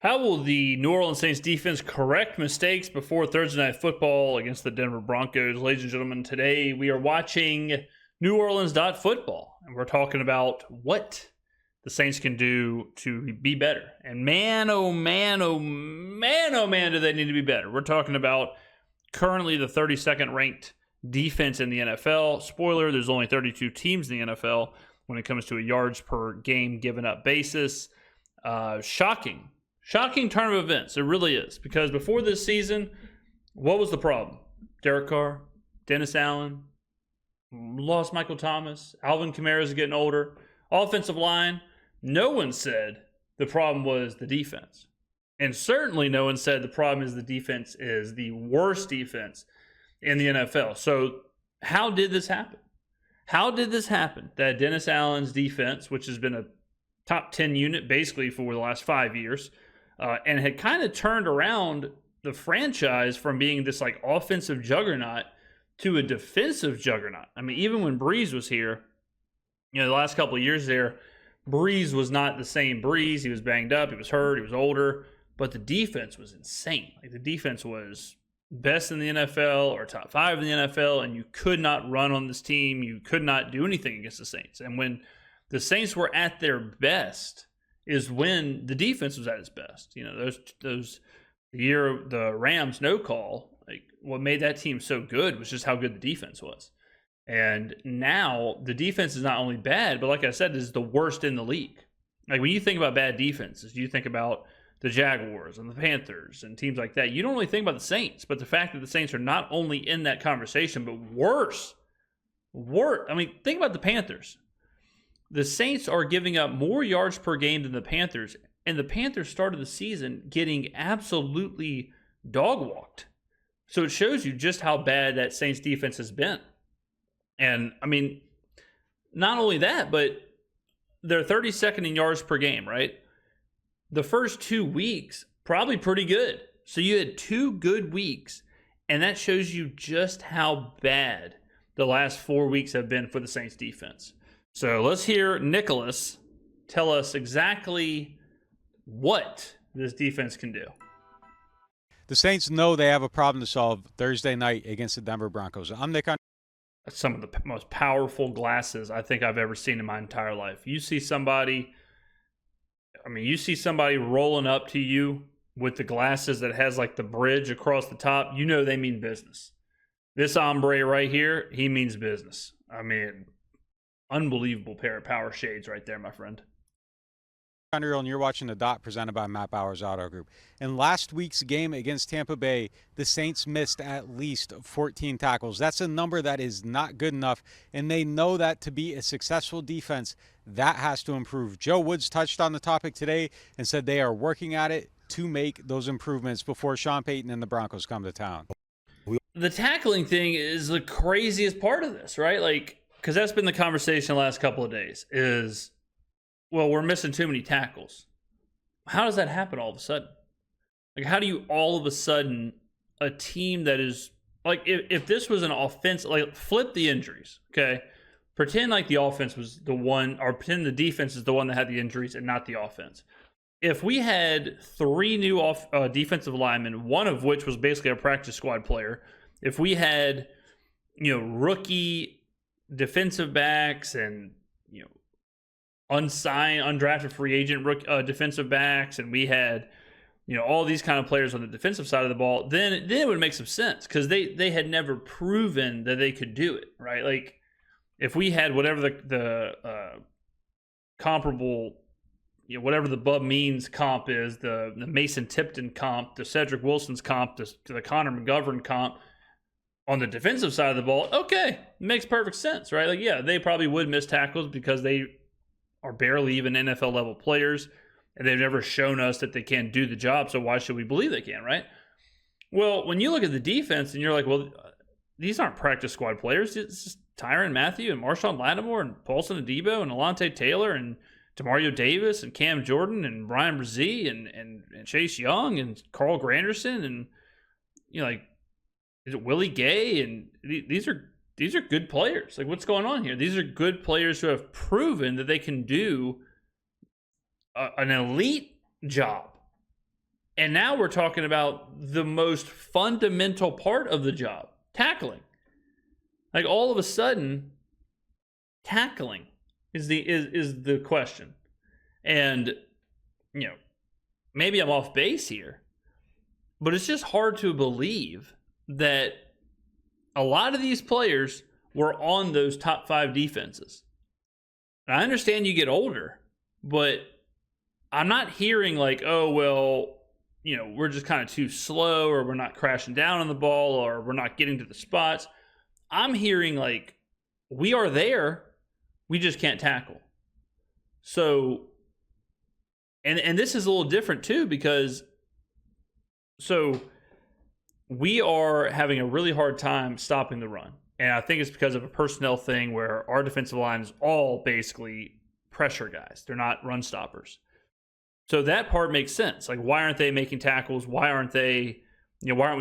How will the New Orleans Saints defense correct mistakes before Thursday Night Football against the Denver Broncos? Ladies and gentlemen, today we are watching New Orleans Football, and we're talking about what the Saints can do to be better. And man, oh man, oh man, oh man, do they need to be better. We're talking about currently the 32nd ranked defense in the NFL. Spoiler, there's only 32 teams in the NFL when it comes to a yards per game given up basis. Shocking turn of events. It really is. Because before this season, what was the problem? Derek Carr, Dennis Allen, lost Michael Thomas, Alvin Kamara's getting older, offensive line. No one said the problem was the defense. And certainly no one said the problem is the defense is the worst defense in the NFL. So how did this happen? How did this happen that Dennis Allen's defense, which has been a top 10 unit basically for the last 5 years, and had kind of turned around the franchise from being this like offensive juggernaut to a defensive juggernaut? I mean, even when Breeze was here, the last couple of years there, Breeze was not the same Breeze. He was banged up, he was hurt, he was older, but the defense was insane. Like, the defense was best in the NFL or top 5 in the NFL, and you could not run on this team. You could not do anything against the Saints. And when the Saints were at their best is when the defense was at its best. Those the year the Rams no call, like, what made that team so good was just how good the defense was. And now the defense is not only bad, but like I said, is the worst in the league. Like, when you think about bad defenses, you think about the Jaguars and the Panthers and teams like that. You don't really think about the Saints, but the fact that the Saints are not only in that conversation, but worse. I mean, think about the Panthers. The Saints are giving up more yards per game than the Panthers, and the Panthers started the season getting absolutely dog-walked. So it shows you just how bad that Saints defense has been. And, I mean, not only that, but they're 32nd in yards per game, right? The first 2 weeks, probably pretty good. So you had 2 good weeks, and that shows you just how bad the last 4 weeks have been for the Saints defense. So let's hear Nicholas tell us exactly what this defense can do. The Saints know they have a problem to solve Thursday night against the Denver Broncos. I'm Nick. Some of the most powerful glasses I think I've ever seen in my entire life. You see somebody rolling up to you with the glasses that has like the bridge across the top, they mean business. This hombre right here, he means business. I mean, unbelievable pair of power shades right there, my friend. Underhill, and you're watching The Dot, presented by Matt Bowers Auto Group. In last week's game against Tampa Bay, the Saints missed at least 14 tackles. That's a number that is not good enough, and they know that to be a successful defense, that has to improve. Joe Woods touched on the topic today and said they are working at it to make those improvements before Sean Payton and the Broncos come to town. The tackling thing is the craziest part of this, right? Like, because that's been the conversation the last couple of days is, well, we're missing too many tackles. How does that happen all of a sudden? Like, how do you all of a sudden, a team that is, like, if this was an offense, like, flip the injuries, okay? Pretend like the offense was the one, or pretend the defense is the one that had the injuries and not the offense. If we had 3 new defensive linemen, one of which was basically a practice squad player, if we had, rookie defensive backs and, unsigned, undrafted free agent defensive backs, and we had, all these kind of players on the defensive side of the ball, then it would make some sense because they had never proven that they could do it, right? Like, if we had whatever the comparable, whatever the Bub Means comp is, the Mason Tipton comp, the Cedric Wilson's comp, the Connor McGovern comp on the defensive side of the ball, okay, makes perfect sense, right? Like, yeah, they probably would miss tackles because they are barely even NFL level players, and they've never shown us that they can do the job, so why should we believe they can, right? Well, when you look at the defense and you're like, well, these aren't practice squad players. It's just Tyrann Mathieu and Marshawn Lattimore and Paulson Adebo and Alontae Taylor and Demario Davis and Cam Jordan and Brian Brzee and Chase Young and Carl Granderson and, is it Willie Gay? And these are good players. Like, what's going on here? These are good players who have proven that they can do an elite job And now we're talking about the most fundamental part of the job, tackling. Like all of a sudden, tackling is the question. And, maybe I'm off base here, but it's just hard to believe that a lot of these players were on those top 5 defenses. And I understand you get older, but I'm not hearing like, oh, well, we're just kind of too slow, or we're not crashing down on the ball, or we're not getting to the spots. I'm hearing like, we are there, we just can't tackle. So, and this is a little different too, because we are having a really hard time stopping the run. And I think it's because of a personnel thing where our defensive line is all basically pressure guys. They're not run stoppers. So that part makes sense. Like, why aren't they making tackles? Why aren't we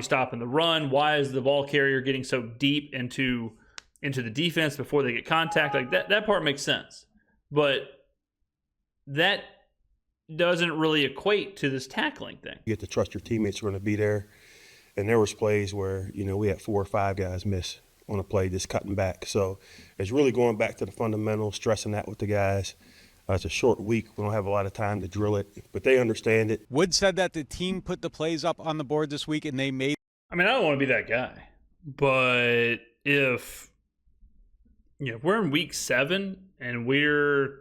stopping the run? Why is the ball carrier getting so deep into the defense before they get contact? Like that part makes sense. But that doesn't really equate to this tackling thing. You have to trust your teammates are going to be there. And there was plays where, we had 4 or 5 guys miss on a play just cutting back. So it's really going back to the fundamentals, stressing that with the guys. It's a short week. We don't have a lot of time to drill it, but they understand it. Wood said that the team put the plays up on the board this week and they made. I mean, I don't want to be that guy, but if we're in week 7 and we're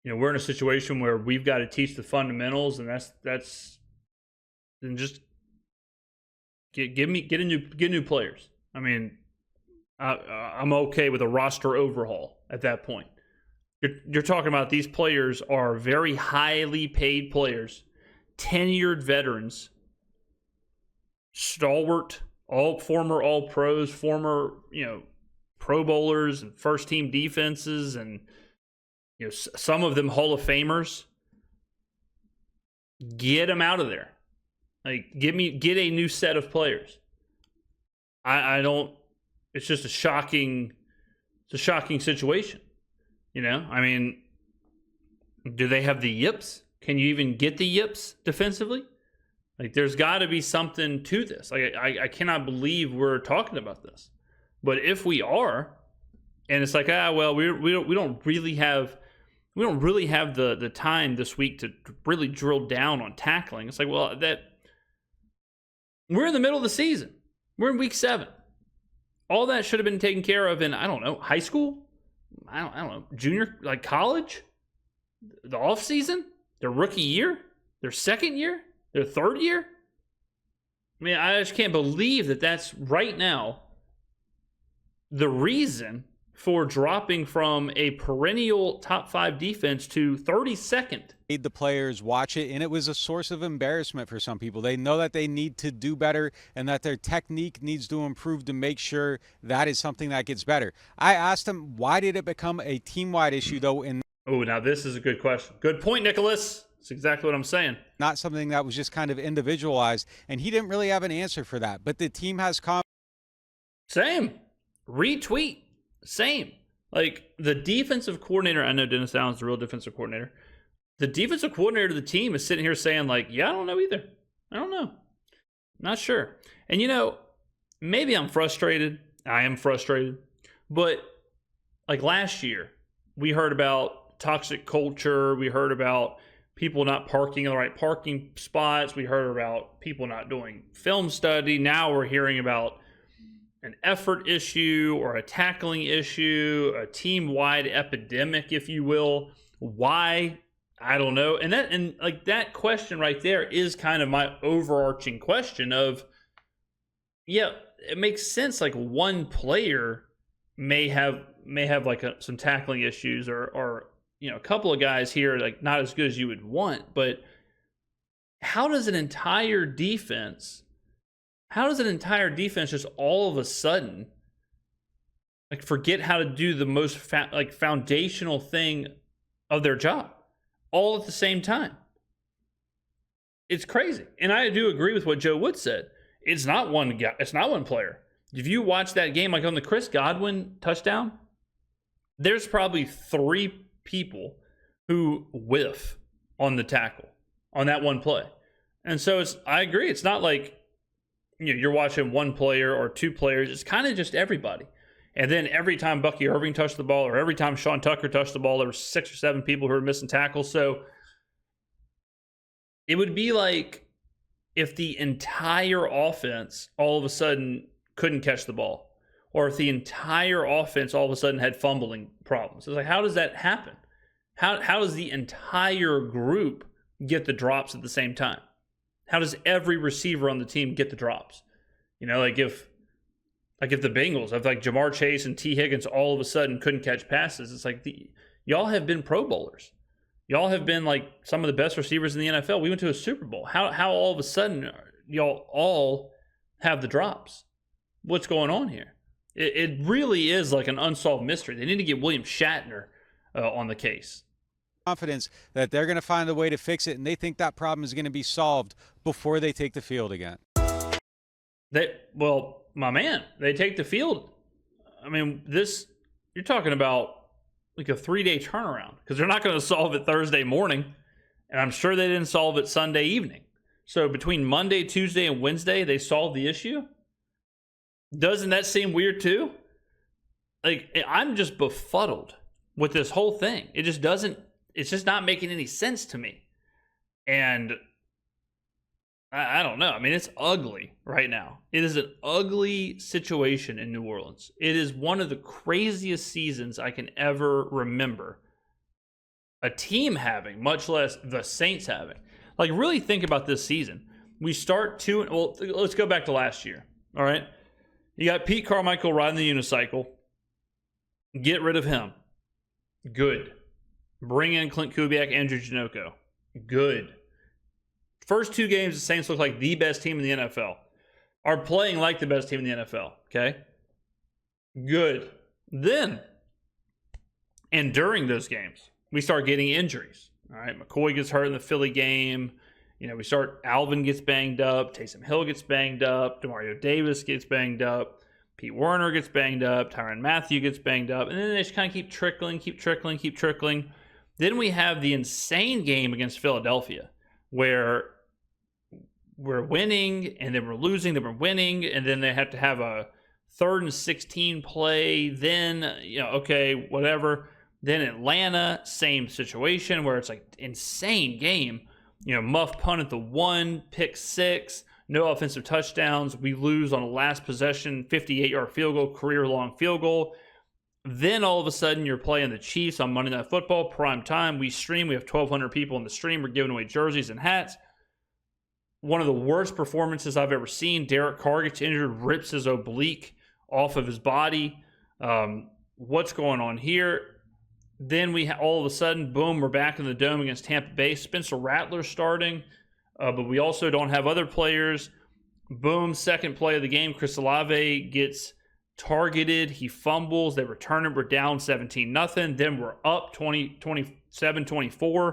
in a situation where we've got to teach the fundamentals, and that's then just get new players. I mean, I'm okay with a roster overhaul at that point. You're talking about these players are very highly paid players, tenured veterans, stalwart, former all pros, former Pro Bowlers and first team defenses, and some of them Hall of Famers. Get them out of there. Like, get a new set of players. I don't. It's just a shocking situation. I mean, do they have the yips? Can you even get the yips defensively? Like, there's got to be something to this. Like, I cannot believe we're talking about this. But if we are, and it's like, we don't really have the time this week to really drill down on tackling. It's like, well, that we're in the middle of the season. We're in week 7. All that should have been taken care of in, I don't know, high school. I don't know, junior, like college, the off season, their rookie year, their second year, their third year. I mean, I just can't believe that that's right now the reason for dropping from a perennial top 5 defense to 32nd. Made the players watch it, and it was a source of embarrassment for some people. They know that they need to do better and that their technique needs to improve to make sure that is something that gets better. I asked him, why did it become a team-wide issue, though? Oh, now this is a good question. Good point, Nicholas. That's exactly what I'm saying. Not something that was just kind of individualized, and he didn't really have an answer for that. But the team has Same. Retweet. Same. Like, the defensive coordinator, I know Dennis Allen's the real defensive coordinator. The defensive coordinator of the team is sitting here saying, like, yeah, I don't know either. I don't know. Not sure. And, maybe I'm frustrated. I am frustrated. But, like, last year, we heard about toxic culture. We heard about people not parking in the right parking spots. We heard about people not doing film study. Now we're hearing about an effort issue or a tackling issue, a team-wide epidemic, if you will. Why? I don't know. And that question right there is kind of my overarching question of, yeah, it makes sense. Like, one player may have like some tackling issues, or a couple of guys here like not as good as you would want. But how does an entire defense just all of a sudden like forget how to do the most foundational thing of their job all at the same time? It's crazy. And I do agree with what Joe Wood said. It's not one guy. It's not one player. If you watch that game, like on the Chris Godwin touchdown, there's probably 3 people who whiff on the tackle. on that one play. And so I agree. It's not like you're watching one player or two players. It's kind of just everybody. And then every time Bucky Irving touched the ball or every time Sean Tucker touched the ball, there were 6 or 7 people who were missing tackles. So it would be like if the entire offense all of a sudden couldn't catch the ball, or if the entire offense all of a sudden had fumbling problems. It's like, how does that happen? How does the entire group get the drops at the same time? How does every receiver on the team get the drops? Like if the Bengals, if like Jamar Chase and T. Higgins all of a sudden couldn't catch passes, it's like y'all have been Pro Bowlers. Y'all have been like some of the best receivers in the NFL. We went to a Super Bowl. How all of a sudden y'all all have the drops? What's going on here? It really is like an unsolved mystery. They need to get William Shatner on the case. Confidence that they're going to find a way to fix it, and they think that problem is going to be solved before they take the field again. My man, they take the field. I mean, you're talking about like a 3-day turnaround, because they're not going to solve it Thursday morning, and I'm sure they didn't solve it Sunday evening. So between Monday, Tuesday, and Wednesday, they solved the issue. Doesn't that seem weird too? Like, I'm just befuddled with this whole thing. It's just not making any sense to me. And I don't know. I mean, it's ugly right now. It is an ugly situation in New Orleans. It is one of the craziest seasons I can ever remember a team having, much less the Saints having. Like, really think about this season. We start let's go back to last year. All right. You got Pete Carmichael riding the unicycle. Get rid of him. Good. Bring in Clint Kubiak, Andrew Janocko. Good. First 2 games, the Saints look like the best team in the NFL. Are playing like the best team in the NFL. Okay? Good. Then, and during those games, we start getting injuries. All right? McCoy gets hurt in the Philly game. Alvin gets banged up. Taysom Hill gets banged up. Demario Davis gets banged up. Pete Werner gets banged up. Tyrann Mathieu gets banged up. And then they just kind of keep trickling. Then we have the insane game against Philadelphia, where we're winning, and then we're losing, then we're winning, and then they have to have a 3rd and 16 play. Then, okay, whatever. Then Atlanta, same situation where it's like insane game. Muff punt at the 1, pick 6, no offensive touchdowns. We lose on a last possession, 58-yard field goal, career-long field goal. Then all of a sudden you're playing the Chiefs on Monday Night Football, prime time. We stream. We have 1,200 people in the stream. We're giving away jerseys and hats. One of the worst performances I've ever seen. Derek Carr gets injured, rips his oblique off of his body. What's going on here? Then all of a sudden, boom, we're back in the Dome against Tampa Bay. Spencer Rattler starting, but we also don't have other players. Boom, second play of the game, Chris Olave gets targeted. He fumbles. They return it. We're down 17-0. Then we're up 27-24.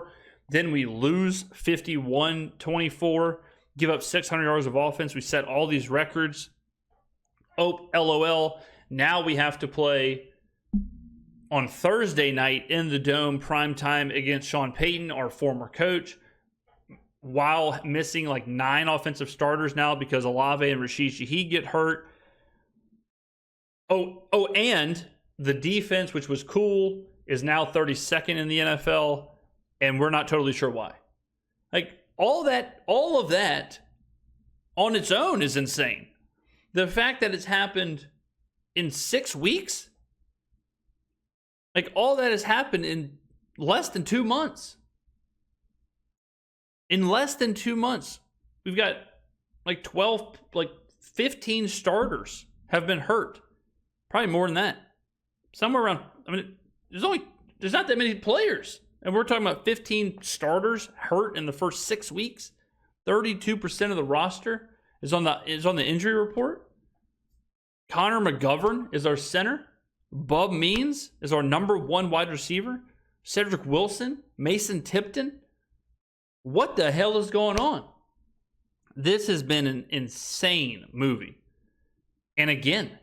Then we lose 51-24. Give up 600 yards of offense. We set all these records. Oh, LOL. Now we have to play on Thursday night in the Dome, prime time, against Sean Payton, our former coach, while missing like 9 offensive starters now because Olave and Rashid Shaheed get hurt. Oh, and the defense, which was cool, is now 32nd in the NFL, and we're not totally sure why. Like, all of that on its own is insane. The fact that it's happened in 6 weeks, like, all that has happened in less than 2 months. In less than 2 months, we've got like 15 starters have been hurt. Probably more than that. Somewhere around, there's not that many players. And we're talking about 15 starters hurt in the first 6 weeks. 32% of the roster is on the injury report. Connor McGovern is our center. Bub Means is our number 1 wide receiver. Cedric Wilson, Mason Tipton. What the hell is going on? This has been an insane movie. And again,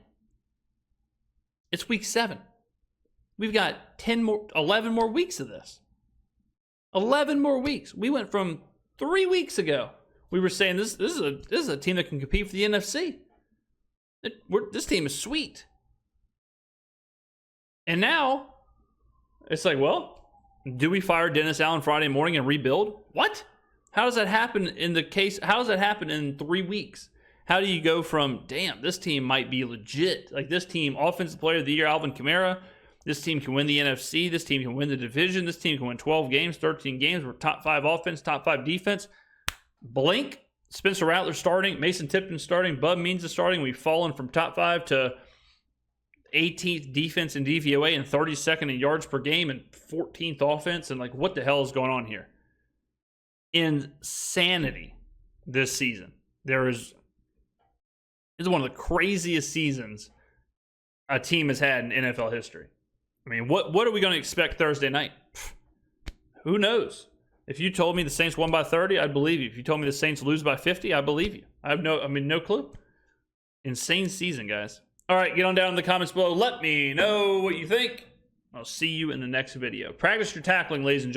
it's week 7. We've got 11 more weeks of this. 11 more weeks. We went from 3 weeks ago, we were saying this is a team that can compete for the NFC. This team is sweet. And now, it's like, well, do we fire Dennis Allen Friday morning and rebuild? What? How does that happen how does that happen in 3 weeks? How do you go from, damn, this team might be legit. Like this team, Offensive Player of the Year, Alvin Kamara. This team can win the NFC. This team can win the division. This team can win 12 games, 13 games. We're top 5 offense, top 5 defense. Blink. Spencer Rattler starting. Mason Tipton starting. Bub Means is starting. We've fallen from top 5 to 18th defense in DVOA and 32nd in yards per game and 14th offense. And like, what the hell is going on here? Insanity this season. This is one of the craziest seasons a team has had in NFL history. I mean, what are we going to expect Thursday night? Who knows? If you told me the Saints won by 30, I'd believe you. If you told me the Saints lose by 50, I believe you. I have no clue. Insane season, guys. All right, get on down in the comments below. Let me know what you think. I'll see you in the next video. Practice your tackling, ladies and gentlemen.